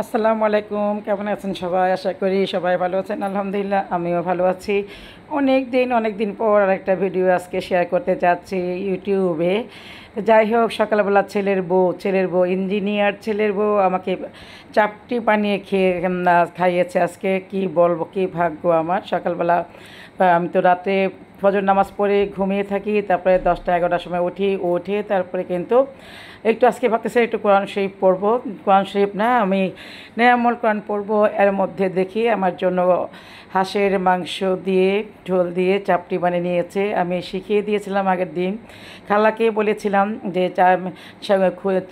আসসালামু আলাইকুম, কেমন আছেন সবাই? আশা করি সবাই ভালো আছেন। আলহামদুলিল্লাহ আমিও ভালো আছি। অনেক দিন পর আরেকটা ভিডিও আজকে শেয়ার করতে চাচ্ছি ইউটিউবে। যাই হোক, সকালবেলা ছেলের বউ ইঞ্জিনিয়ার, ছেলের বউ আমাকে চাপটি বানিয়ে খাইয়েছে আজকে। কি বলবো, কি ভাগ্য আমার। সকালবেলা আমি তো রাতে ফজর নামাজ পড়ে ঘুমিয়ে থাকি, তারপরে 10টা-11টার সময় উঠে তারপরে কিন্তু একটু আজকে ভাবতেছি একটু কোরআন শরীফ পড়বো। কোরআন শরীফ না, আমি নেয়ামল কোরআন পড়বো। এর মধ্যে দেখি আমার জন্য হাঁসের মাংস দিয়ে ঝোল দিয়ে চাপটি বানিয়ে নিয়েছে। আমি শিখিয়ে দিয়েছিলাম আগের দিন, খালাকে বলেছিলাম যে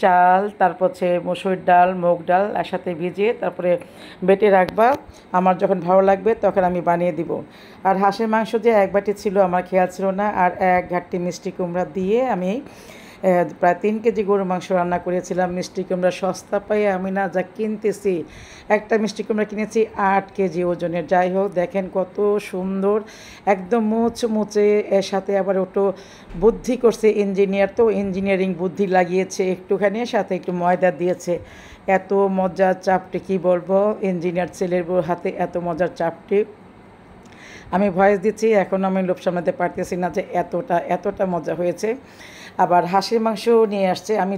চাল, তারপর হচ্ছে মসুর ডাল, মুগ ডাল একসাথে ভিজিয়ে তারপরে বেটে রাখবা, আমার যখন ভালো লাগবে তখন আমি বানিয়ে দিব। আর হাঁসের মাংস যে এক বাটি ছিল আমার খেয়াল ছিল না, আর এক ঘাটতি মিষ্টি কুমড়া দিয়ে আমি প্রায় 3 কেজি গরুর মাংস রান্না করেছিলাম। মিষ্টি কুমড়া সস্তা পাই আমি না যা কিনতেছি, একটা মিষ্টি কুমড়া কিনেছি 8 কেজি ওজনের। যাই হোক, দেখেন কত সুন্দর, একদম মুচমুচে। এর সাথে আবার ওটো বুদ্ধি করছে, ইঞ্জিনিয়ার তো ইঞ্জিনিয়ারিং বুদ্ধি লাগিয়েছে একটুখানি, সাথে একটু ময়দা দিয়েছে। এত মজার চাপটি কি বলবো, ইঞ্জিনিয়ার ছেলের বউর হাতে এত মজার চাপটি। আমি ভয়েস দিচ্ছি, এখন আমি লোভ সামলাতে পারতেছি না যে এতটা মজা হয়েছে। আবার হাঁসের মাংস নিয়ে আসছে। আমি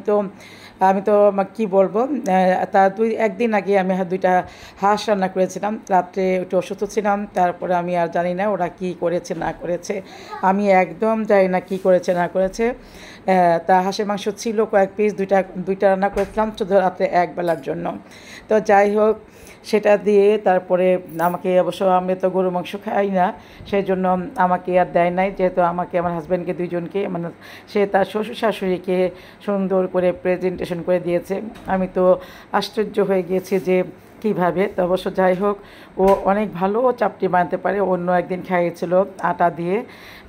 তো কি বলবো, তা একদিন আগে আমি 2টা হাঁস রান্না করেছিলাম। রাত্রে একটু অসুস্থ ছিলাম, তারপরে আমি আর জানি না ওরা কি করেছে না করেছে। আমি একদম জানি না কি করেছে না করেছে। তা হাঁসের মাংস ছিল কয়েক পিস, দুইটা রান্না করেছিলাম শুধু রাত্রে একবেলার জন্য। তো যাই হোক, সেটা দিয়ে তারপরে আমাকে আমি তো গরু মাংস খাই না, সেই জন্য আমাকে আর দেয় নাই। যেহেতু আমাকে আমার হাজব্যান্ডকে দুইজনকে মানে সে তার শ্বশুর শাশুড়িকে সুন্দর করে প্রেজেন্টেশন করে দিয়েছে। আমি তো আশ্চর্য হয়ে গিয়েছি যে কীভাবে। তো অবশ্য যাই হোক, ও অনেক ভালো চাপটি বানাতে পারে। অন্য একদিন খাইয়েছিল আটা দিয়ে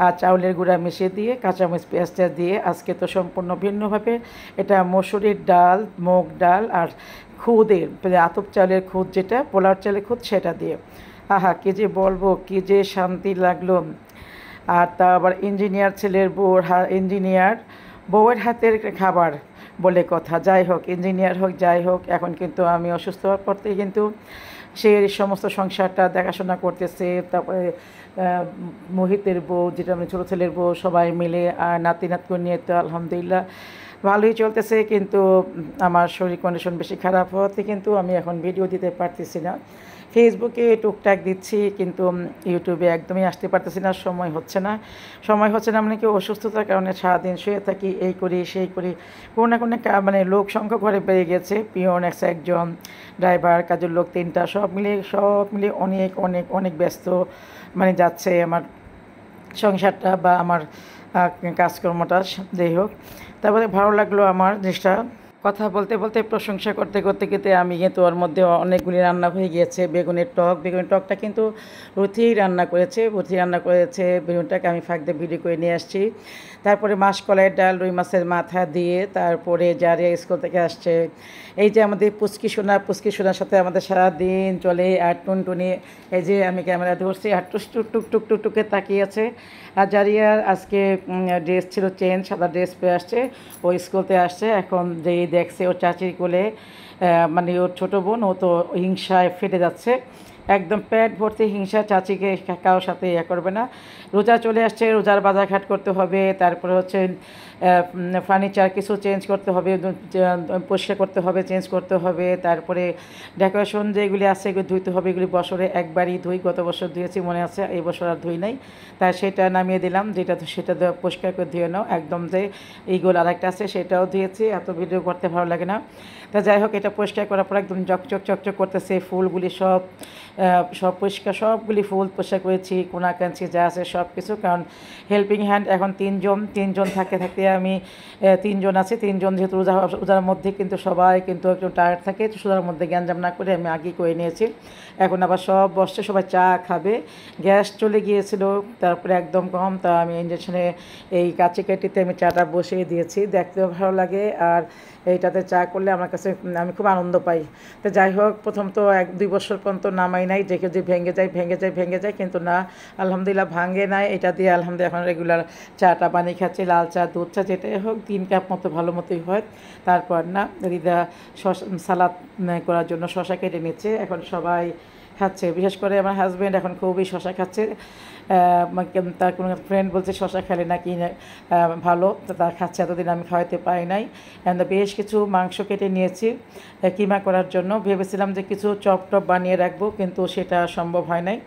আর চাউলের গুঁড়া মিশিয়ে দিয়ে কাঁচামরিচ পেঁয়াজটা দিয়ে। আজকে তো সম্পূর্ণ ভিন্নভাবে, এটা মসুরির ডাল, মুগ ডাল আর খুদের আতপ চালের খুদ, যেটা পোলার চালের খুদ, সেটা দিয়ে। আহা, কী যে বলবো, কী যে শান্তি লাগলো। আর তা আবার ইঞ্জিনিয়ার বউয়ের হাতের খাবার বলে কথা। যাই হোক, ইঞ্জিনিয়ার হোক যাই হোক, এখন কিন্তু আমি অসুস্থ হওয়ার পর থেকে কিন্তু সে সমস্ত সংসারটা দেখাশোনা করতেছে। তারপরে মোহিতের বউ, যেটা আমি ছোটো ছেলের বউ, সবাই মিলে। আর নাতনি নিয়ে তো আলহামদুলিল্লাহ ভালোই চলতেছে। কিন্তু আমার শরীর কন্ডিশন বেশি খারাপ হওয়াতে কিন্তু আমি এখন ভিডিও দিতে পারতেছি না। ফেসবুকে টুকটাক দিচ্ছি, কিন্তু ইউটিউবে একদমই আসতে পারতেছি না। সময় হচ্ছে না মানে কি, অসুস্থতার কারণে সারাদিন শুয়ে থাকি, এই করি সেই করি। কোনো না কোনো মানে লোক সংখ্যা ঘরে বেড়ে গেছে, পিয়ন একজন, ড্রাইভার, কাজের লোক 3টা, সব মিলিয়ে অনেক অনেক অনেক ব্যস্ত মানে যাচ্ছে আমার সংসারটা বা আমার কাজকর্মটা। যাই হোক, তারপরে ভালো লাগলো আমার জিনিসটা। কথা বলতে বলতে প্রশংসা করতে করতে করতে আমি কিন্তু ওর মধ্যে অনেকগুলি রান্না হয়ে গিয়েছে। বেগুনের টকটা কিন্তু রুথি রান্না করেছে। বেগুনটাকে আমি ফাঁক দিয়ে ভিডিও করে নিয়ে আসছি। তারপরে মাসকলাইয়ের ডাল, রুই মাছের মাথা দিয়ে, তারপরে যারা স্কুল থেকে আসছে, এই যে আমাদের পুচকি সোনার সাথে আমাদের সারাদিন চলে। আর টুনটুনি, এই যে আমি ক্যামেরা ধরছি আর টুকটুকে তাকিয়েছে। আর জারিয়ার আজকে ড্রেস ছিল চেঞ্জ, সাদা ড্রেস পরে আসছে, ও স্কুলতে আসছে। এখন যেই দেখছে ওর চাচির কোলে মানে ওর ছোটো বোন, ও তো হিংসায় ফেটে যাচ্ছে, একদম পেট ভর্তি হিংসা। চাচিকে কারোর সাথে করবে না। রোজা চলে আসছে, রোজার বাজারঘাট করতে হবে। তারপরে হচ্ছে ফার্নিচার কিছু চেঞ্জ করতে হবে, পরিষ্কার করতে হবে, চেঞ্জ করতে হবে। তারপরে ডেকোরেশন যেগুলি আছে এগুলি ধুইতে হবে। এগুলি বছরে একবারই ধুই, গত বছর ধুয়েছি মনে আছে, এই বছর আর ধুই নাই। তাই সেটা নামিয়ে দিলাম, সেটা পরিষ্কার করে ধুয়ে নাও। একদম যে এইগুলো আরেকটা আছে সেটাও ধুয়েছি, এত ভিডিও করতে ভালো লাগে না। তা যাই হোক, এটা পরিষ্কার করার পর একদম চকচক করতেছে। ফুলগুলি সব পরিষ্কার, সবগুলি ফুল পরিষ্কার করেছি, কোনাকাঞ্চি যা আছে সব কিছু। কারণ হেল্পিং হ্যান্ড এখন তিনজন থাকতে আমি 3জন আছে। 3জন যেহেতু রোজার মধ্যে কিন্তু সবাই কিন্তু একটু টায়ার্ড থাকে, রোজার মধ্যে গ্যাঞ্জাম না করে আমি আগেই করে নিয়েছি। এখন আবার সব বসছে, সবাই চা খাবে। গ্যাস চলে গিয়েছিল, তারপরে একদম কম, তা আমি ইন্ডাকশানে এই কাটিতে আমি চাটা বসিয়ে দিয়েছি। দেখতেও ভালো লাগে আর এইটাতে চা করলে আমার কাছে আমি খুব আনন্দ পাই। তো যাই হোক, প্রথম তো 1-2 বছর পর্যন্ত নামাই নাই, দেখে যে ভেঙে যায়, কিন্তু না, আলহামদুলিল্লাহ ভাঙে নাই। এটা দিয়ে আলহামদুলিল্লাহ এখন রেগুলার চাটা বানিয়ে খাচ্ছি, লাল চা, দুধ চা, যেটাই হোক 3 কাপ মতো ভালো মতোই হয়। তারপর না রিদা সালাদ করার জন্য শশা কেটে নিচ্ছে, এখন সবাই খাচ্ছে। বিশেষ করে আমার হাজব্যান্ড এখন খুবই শশা খাচ্ছে। তার কোনো ফ্রেন্ড বলছে শশা খেলে নাকি ভালো, তো তা খাচ্ছে। এতদিন আমি খাওয়াতে পারি নাই। বেশ কিছু মাংস কেটে নিয়েছি কিমা করার জন্য। ভেবেছিলাম যে কিছু চপ টপ বানিয়ে রাখবো, কিন্তু সেটা সম্ভব হয় নাই।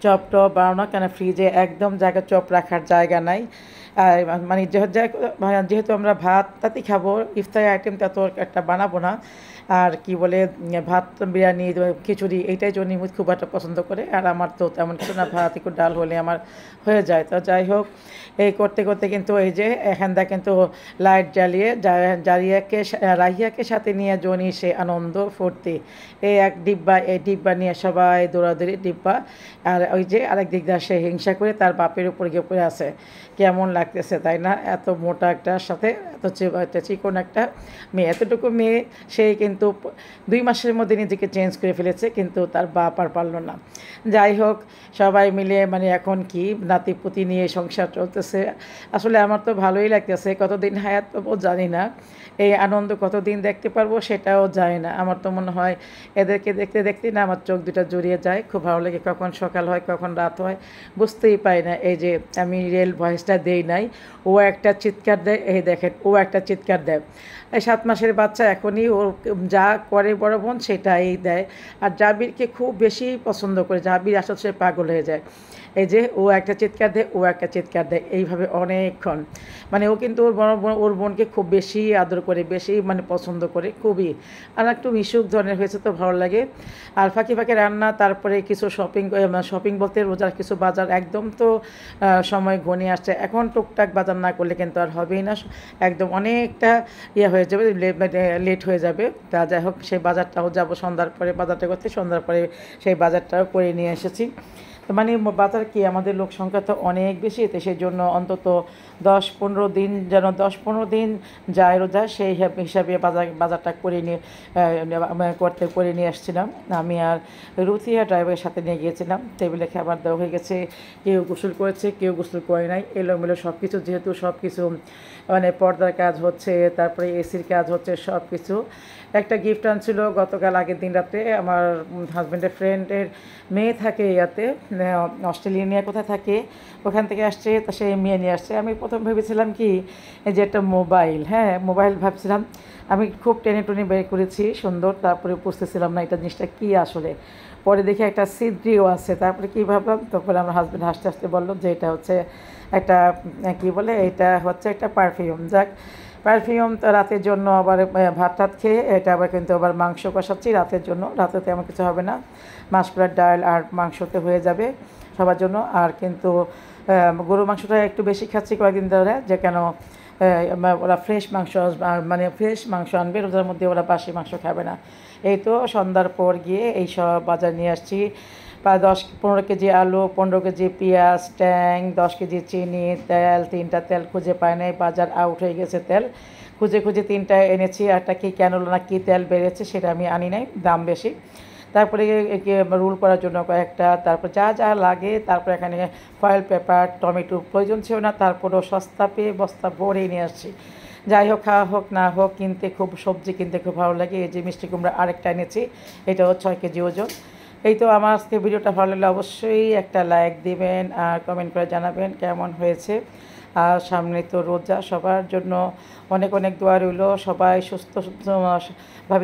চপ টপ বানানো, কেন ফ্রিজে একদম জায়গা চপ রাখার জায়গা নাই। আর মানে যেহেতু আমরা ভাত তাতেই খাবো, ইফতারি আইটেম তত একটা বানাবো না। আর কি বলে, ভাত, বিরিয়ানি, খিচুড়ি এইটাই জন্য খুব একটা পছন্দ করে। আর আমার তো তেমন কিছু না, ভাত একটু ডাল হলে আমার হয়ে যায়। তো যাই হোক, এই করতে করতে কিন্তু এই যে এখানটা কিন্তু লাইট জ্বালিয়ে রাহিয়াকে সাথে নিয়ে জনি সে আনন্দ ফুর্তি, এই ডিব্বা নিয়ে সবাই দৌড়াদৌড়ি ডিব্বা। আর ওই যে আরেক দিক দিয়ে সে হিংসা করে তার বাপের উপর গিয়ে পড়ে আছে। কেমন লাগতেছে তাই না, এত মোটা একটার সাথে এত চিকন একটা মেয়ে, এতটুকু মেয়ে, সেই কিন্তু 2 মাসের মধ্যে নিজেকে চেঞ্জ করে ফেলেছে, কিন্তু তার বাপ আর পারল না। যাই হোক, সবাই মিলে মানে এখন কি নাতিপুতি নিয়ে সংসার চলতেছে। আসলে আমার তো ভালোই লাগতেছে, কতদিন হায়াত পাবো জানি না, এই আনন্দ কতদিন দেখতে পারবো সেটাও যায় না। আমার তো মনে হয় এদেরকে দেখতে দেখতে না আমার চোখ দুটা জড়িয়ে যায়, খুব ভালো লাগে। কখন সকাল হয় কখন রাত হয় বুঝতেই পাই না। এই যে আমি রিয়েল ভয়েসটা দেই নাই, ও একটা চিৎকার দেয়, এই দেখেন ও একটা চিৎকার দেয়। এই 7 মাসের বাচ্চা এখনই ওর যা করে বড় বোন সেটাই দেয়। আর জাবিরকে খুব বেশি পছন্দ করে, জাবির আসলে সে পাগল হয়ে যায়। এই যে ও একটা চিৎকার দেয়, ও একটা চিৎকার দেয়, এইভাবে অনেকক্ষণ। মানে ও কিন্তু ওর বোনকে খুব বেশি আদর করে, বেশি মানে পছন্দ করে খুবই। আর একটু মিশুক ধরনের হয়েছে তো ভালো লাগে। আর ফাঁকে ফাঁকে রান্না, তারপরে কিছু শপিং বলতে রোজার কিছু বাজার, একদম তো সময় ঘনিয়ে আসছে। এখন টুকটাক বাজার না করলে কিন্তু আর হবেই না, একদম অনেকটা হয়ে যাবে, লেট হয়ে যাবে। তা যাই হোক, সেই বাজারটাও যাব সন্ধ্যার পরে, বাজারটা করতে সন্ধ্যার পরে সেই বাজারটাও করে নিয়ে এসেছি। তো মানে বাজার কি, আমাদের লোক সংখ্যা তো অনেক বেশি, তো সেই জন্য অন্তত 10-15 দিন যেন 10-15 দিন যায় রোজা, সেই হিসাবে বাজারটা করে নিয়ে করে নিয়ে আসছিলাম। আমি আর রুথিয়া ড্রাইভারের সাথে নিয়ে গিয়েছিলাম। টেবিলে খাবার দেওয়া হয়ে গেছে, কেউ গোসল করেছে, কেউ গোসল করে নাই, এলোমেলো সব কিছু, যেহেতু সব কিছু মানে পর্দার কাজ হচ্ছে, তারপরে এসির কাজ হচ্ছে, সব কিছু। একটা গিফট আনছিল গতকাল আগের দিন রাতে আমার হাজব্যান্ডের ফ্রেন্ডের মেয়ে থাকে ইয়াতে, অস্ট্রেলিয়া কোথায় থাকে, ওখান থেকে আসছে, তা সেই মেয়ে নিয়ে আসছে। আমি প্রথম ভেবেছিলাম কি যে একটা মোবাইল, মোবাইল ভাবছিলাম। আমি খুব টেনে টুনে বের করেছি সুন্দর, তারপরে বুঝতেছিলাম না এটা জিনিসটা কী আসলে। পরে দেখি একটা সিদ্রিও আছে, তারপরে কী ভাবলাম, তখন আমার হাজব্যান্ড হাসতে হাসতে বললো যে এটা হচ্ছে একটা কী বলে, এটা হচ্ছে একটা পারফিউম। যাক, পারফিউম তো রাতের জন্য, আবার ভাত টাত খেয়ে এটা আবার কিন্তু আবার মাংস কষাচ্ছি রাতের জন্য। রাতে তেমন কিছু হবে না, মাছপোড়ার ডাল আর মাংসতে হয়ে যাবে সবার জন্য। আর কিন্তু গরু মাংসটা একটু বেশি খাচ্ছি কয়েকদিন ধরে, যে কেন ওরা ফ্রেশ মাংস, মানে ফ্রেশ মাংস আনবে, রোজার মধ্যে ওরা বাসি মাংস খাবে না। এই তো সন্ধ্যার পর গিয়ে এই সব বাজার নিয়ে আসছি। প্রায় 10-15 কেজি আলু, 15 কেজি পেঁয়াজ, ট্যাং, 10 কেজি চিনি, তেল, 3টা তেল খুঁজে পায় নাই, বাজার আউট হয়ে গেছে তেল। খুঁজে খুঁজে 3টা এনেছি, একটা কি ক্যানোলা না কি তেল বেড়েছে সেটা আমি আনি নাই, দাম বেশি। তারপরে রোল করার জন্য কয়েকটা, তারপর যা যা লাগে, তারপর এখানে ফয়েল পেপার, টমেটো প্রয়োজন ছিল না, তারপরেও সস্তা পেয়ে বস্তা ভরেই নিয়ে আসছি। যাই হোক, খাওয়া হোক না হোক, সবজি কিনতে খুব ভালো লাগে। এই যে মিষ্টি কুমড়া আরেকটা এনেছি, এটাও 6 কেজি ওজন। এই তো আমার আজকে ভিডিওটা ভালো লাগলে অবশ্যই একটা লাইক দিবেন আর কমেন্ট করে জানাবেন কেমন হয়েছে। আর সামনে তো রোজা, সবার জন্য অনেক অনেক দোয়া রইল, সবাই সুস্থ ভাবে